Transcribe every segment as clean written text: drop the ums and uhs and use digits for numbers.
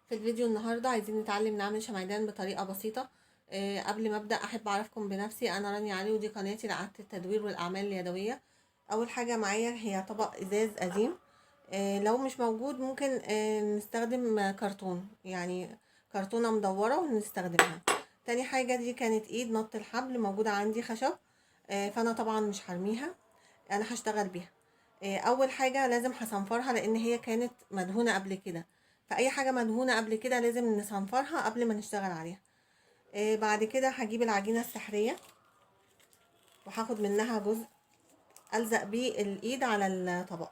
في الفيديو النهاردة عايزين نتعلم نعمل شمعدان بطريقة بسيطة. قبل ما أبدأ أحب أعرفكم بنفسي. أنا رانيا علي ودي قناتي لإعادة التدوير والأعمال اليدوية. أول حاجة معايا هي طبق إزاز قديم. لو مش موجود ممكن نستخدم كرتون، يعني كرتونة مدورة ونستخدمها. تاني حاجة دي كانت إيد نط الحبل موجودة عندي خشب. فأنا طبعا مش هرميها، أنا هشتغل بيها. أول حاجة لازم هصنفرها لأن هي كانت مدهونة قبل كده، فأي حاجة مدهونة قبل كده لازم نصنفرها قبل ما نشتغل عليها. بعد كده هجيب العجينة السحرية وهاخد منها جزء ألزق بيه الإيد على الطبق.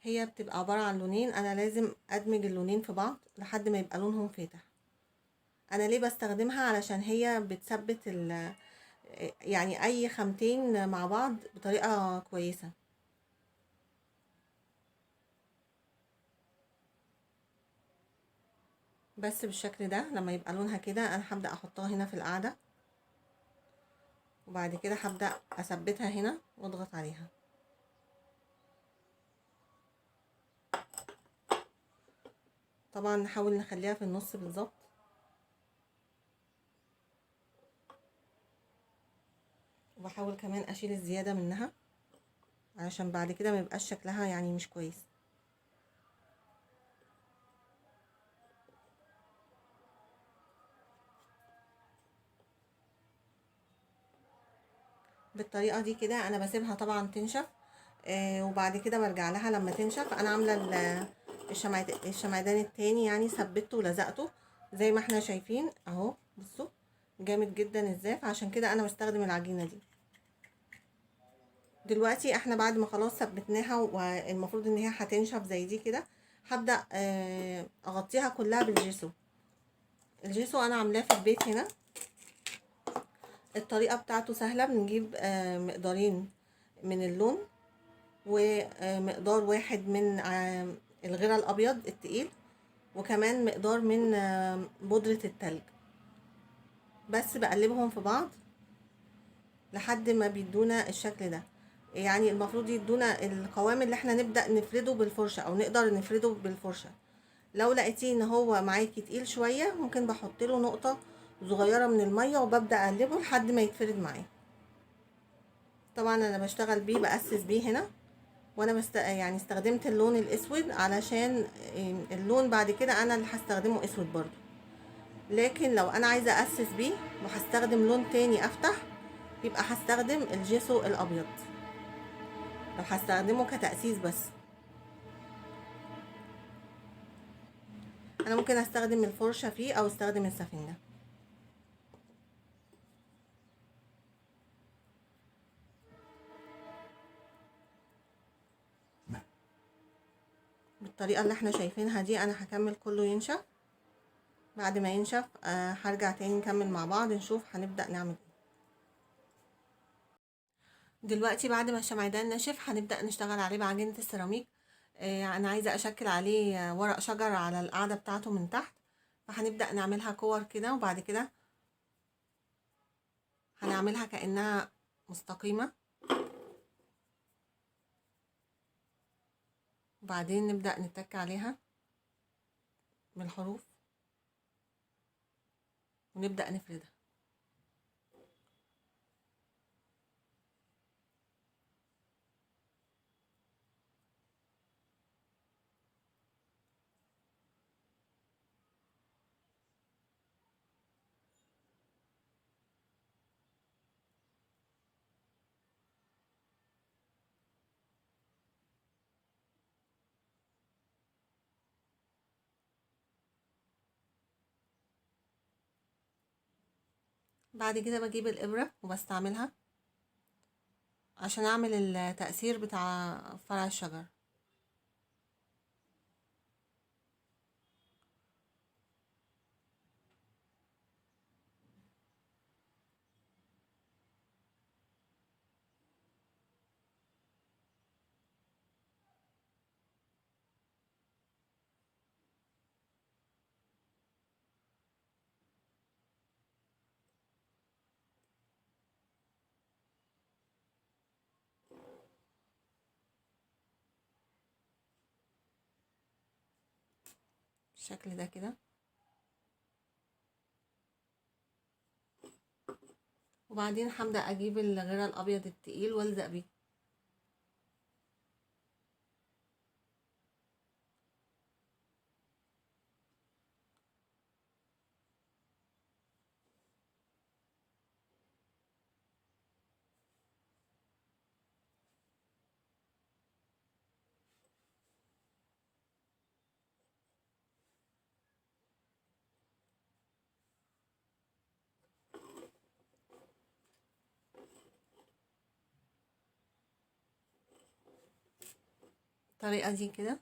هي بتبقى عبارة عن لونين، أنا لازم أدمج اللونين في بعض لحد ما يبقى لونهم فاتح. أنا ليه بستخدمها؟ علشان هي بتثبت يعني أي خامتين مع بعض بطريقة كويسة. بس بالشكل ده لما يبقى لونها كده أنا هبدأ أحطها هنا في القاعدة، وبعد كده هبدأ أثبتها هنا واضغط عليها. طبعا نحاول نخليها في النص بالظبط، وبحاول كمان اشيل الزيادة منها علشان بعد كده ما يبقاش شكلها يعني مش كويس. بالطريقة دي كده انا بسيبها طبعا تنشف. وبعد كده برجع لها لما تنشف. انا عاملة الشمعدان التاني، يعني ثبته ولزقته زي ما احنا شايفين اهو. بصوا جامد جدا ازاي، عشان كده انا بستخدم العجينة دي. دلوقتي احنا بعد ما خلاص ثبتناها والمفروض ان هي هتنشف زي دي كده، هبدأ اغطيها كلها بالجيسو. الجيسو انا عاملاه في البيت هنا. الطريقة بتاعته سهلة. بنجيب مقدارين من اللون، ومقدار واحد من الغيرة الابيض التقيل، وكمان مقدار من بودرة التلج. بس بقلبهم في بعض لحد ما بيدونا الشكل ده. يعني المفروض يدونا القوام اللي احنا نبدأ نفرده بالفرشة او نقدر نفرده بالفرشة. لو لقيتيه ان هو معاكي تقيل شوية ممكن بحط له نقطة صغيرة من المية وببدأ اقلبه لحد ما يتفرد معايا. طبعا انا بشتغل بيه، بأسس بيه هنا. وانا يعني استخدمت اللون الاسود علشان اللون بعد كده انا اللي هستخدمه اسود برضو. لكن لو انا عايزة أسس بيه وهستخدم لون تاني افتح، يبقى هستخدم الجيسو الابيض لو هستخدمه كتأسيس بس. انا ممكن استخدم الفرشة فيه او استخدم السفنجة. بالطريقة اللي احنا شايفينها دي انا هكمل كله ينشف. بعد ما ينشف هرجع تاني نكمل مع بعض نشوف هنبدأ نعمل ايه. دلوقتي بعد ما الشمعدان نشف هنبدأ نشتغل عليه بعجينة السيراميك. انا عايزة اشكل عليه ورق شجر على القاعدة بتاعته من تحت، فهنبدأ نعملها كور كده، وبعد كده هنعملها كأنها مستقيمة، وبعدين نبدأ نتك عليها من الحروف ونبدأ نفردها. بعد كده بجيب الإبرة وبستعملها عشان أعمل التأثير بتاع فرع الشجر. بالشكل ده كده. وبعدين هبدأ اجيب الغيرة الابيض التقيل والزق بيه. الطريقة دي كده.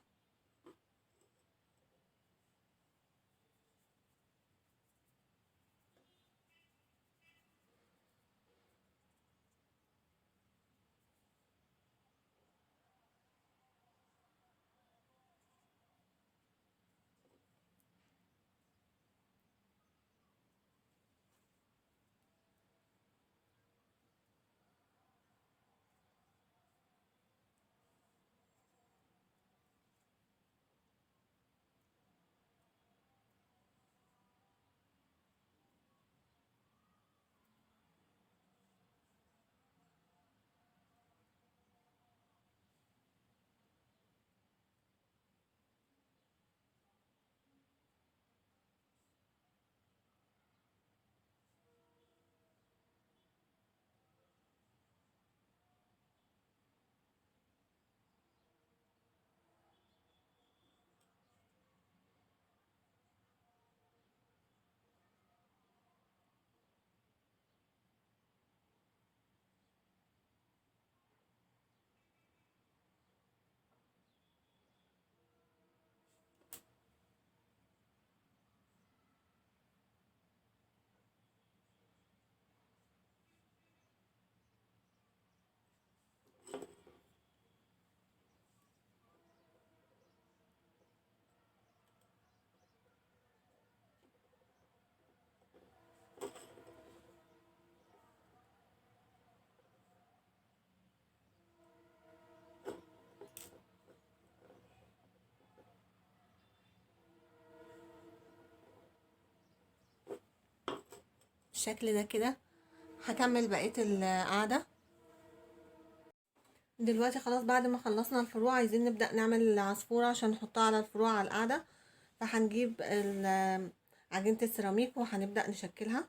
بالشكل ده كده. هكمل بقية القعدة. دلوقتي خلاص بعد ما خلصنا الفروع عايزين نبدأ نعمل عصفورة عشان نحطها على الفروع على القعدة. فهنجيب عجينة السيراميك وهنبدأ نشكلها.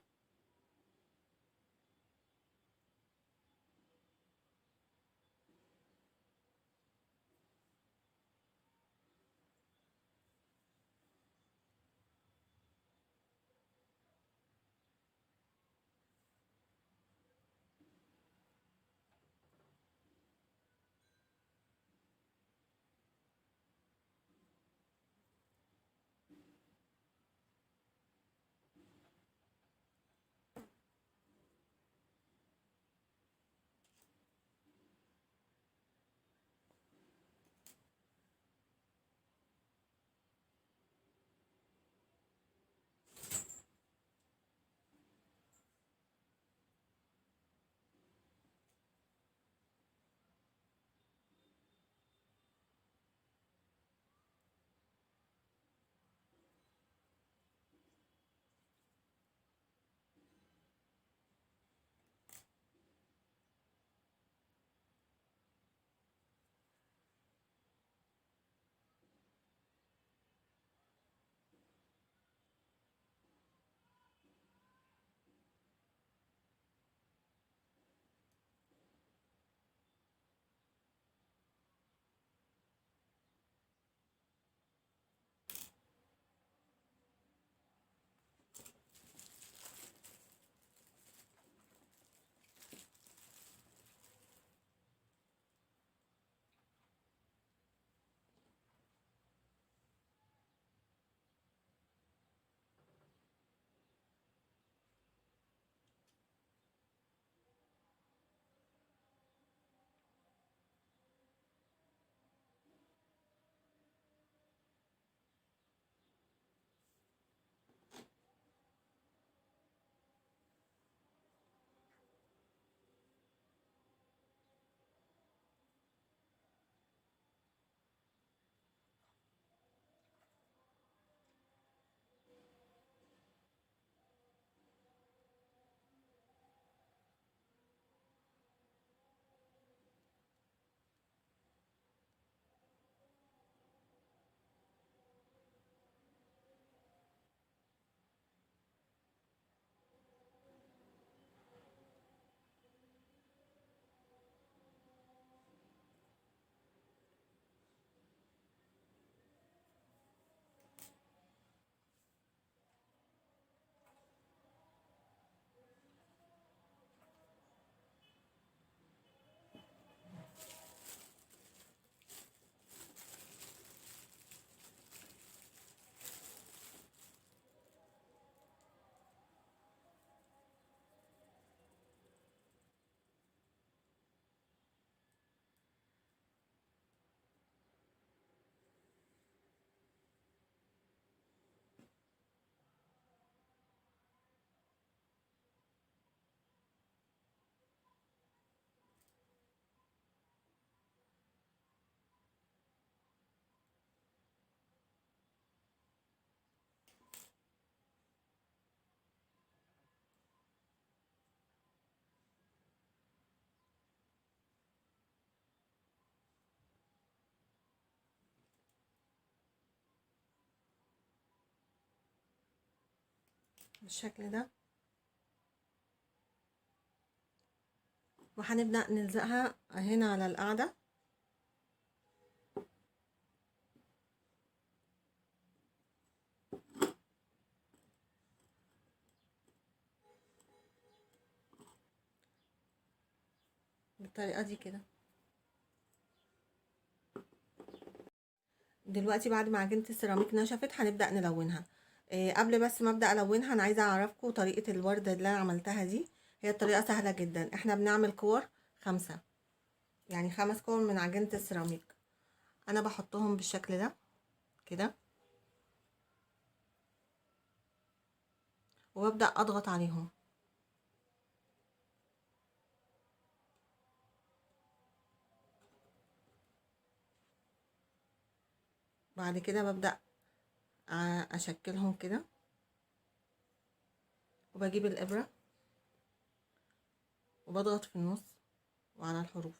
بالشكل ده، وهنبدأ نلزقها هنا على القاعدة. بالطريقة دي كده. دلوقتي بعد ما عجينة السيراميك نشفت هنبدأ نلونها. قبل بس ما ابدأ الونها انا عايزة اعرفكم طريقة الوردة اللي انا عملتها دي. هي الطريقة سهلة جدا. احنا بنعمل كور 5، يعني 5 كور من عجينة السيراميك. انا بحطهم بالشكل ده كده، وببدأ اضغط عليهم. بعد كده ببدأ اشكلهم كده، وبجيب الابرة وبضغط في النص وعلى الحروف.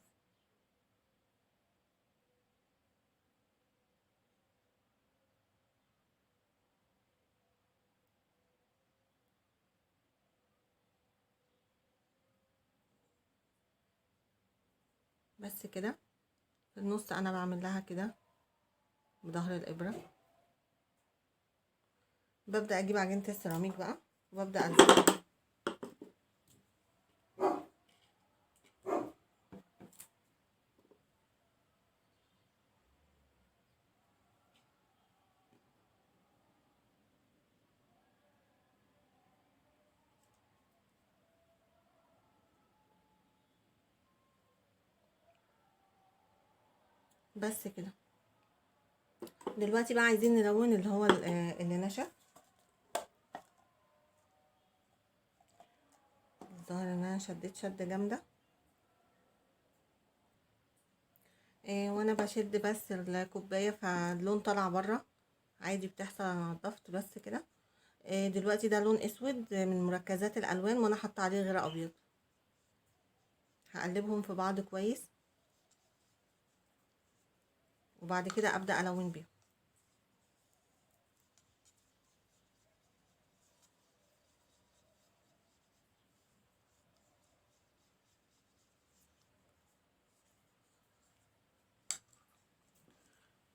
بس كده. في النص انا بعمل لها كده بظهر الابرة. ببدأ اجيب عجينة السيراميك بقى وببدأ الزقها. بس كده. دلوقتي بقى عايزين نلون اللي هو اللي نشف. الظاهر ان انا شديت شدة جامدة. وانا بشد بس الكوباية فاللون طلع بره. عادي بتحصل، انا نضفت بس كده. دلوقتي ده لون اسود من مركزات الالوان، وانا حاطه عليه غير ابيض. هقلبهم في بعض كويس، وبعد كده ابدا الون بيهم.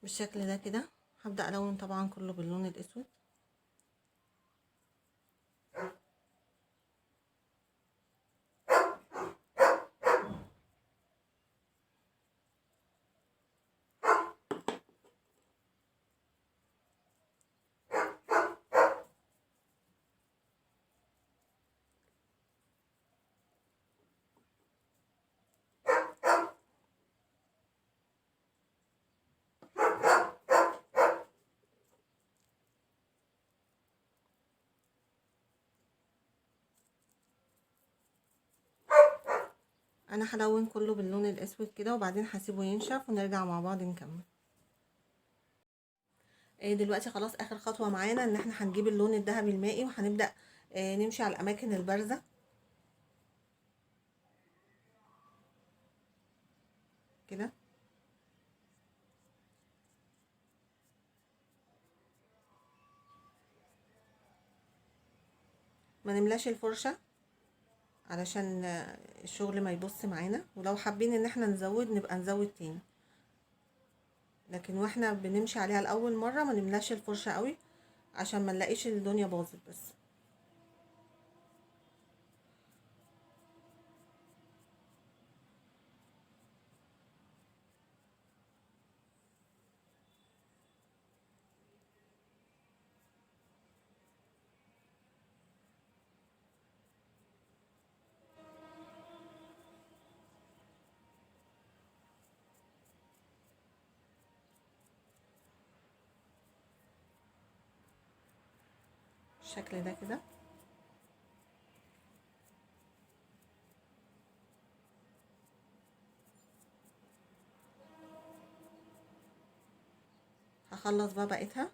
بالشكل ده كده. هبدا الون طبعا كله باللون الاسود. انا هلون كله باللون الاسود كده، وبعدين هسيبه ينشف ونرجع مع بعض نكمل. دلوقتي خلاص اخر خطوه معانا ان احنا هنجيب اللون الذهبي المائي، وهنبدا نمشي على الاماكن البارزه كده. ما نملاش الفرشه علشان الشغل ما يبص معانا، ولو حابين ان احنا نزود نبقى نزود تاني، لكن واحنا بنمشي عليها لاول مره ما نملاش الفرشه قوي عشان ما نلاقيش الدنيا باظت بس. بالشكل ده كده. هخلص بقى بقيتها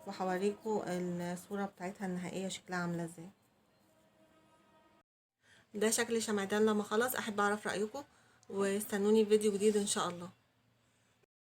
وهوريكم الصوره بتاعتها النهائيه شكلها عامله ازاي. ده شكل شمعدان لما خلص. احب اعرف رايكم، واستنوني في فيديو جديد ان شاء الله.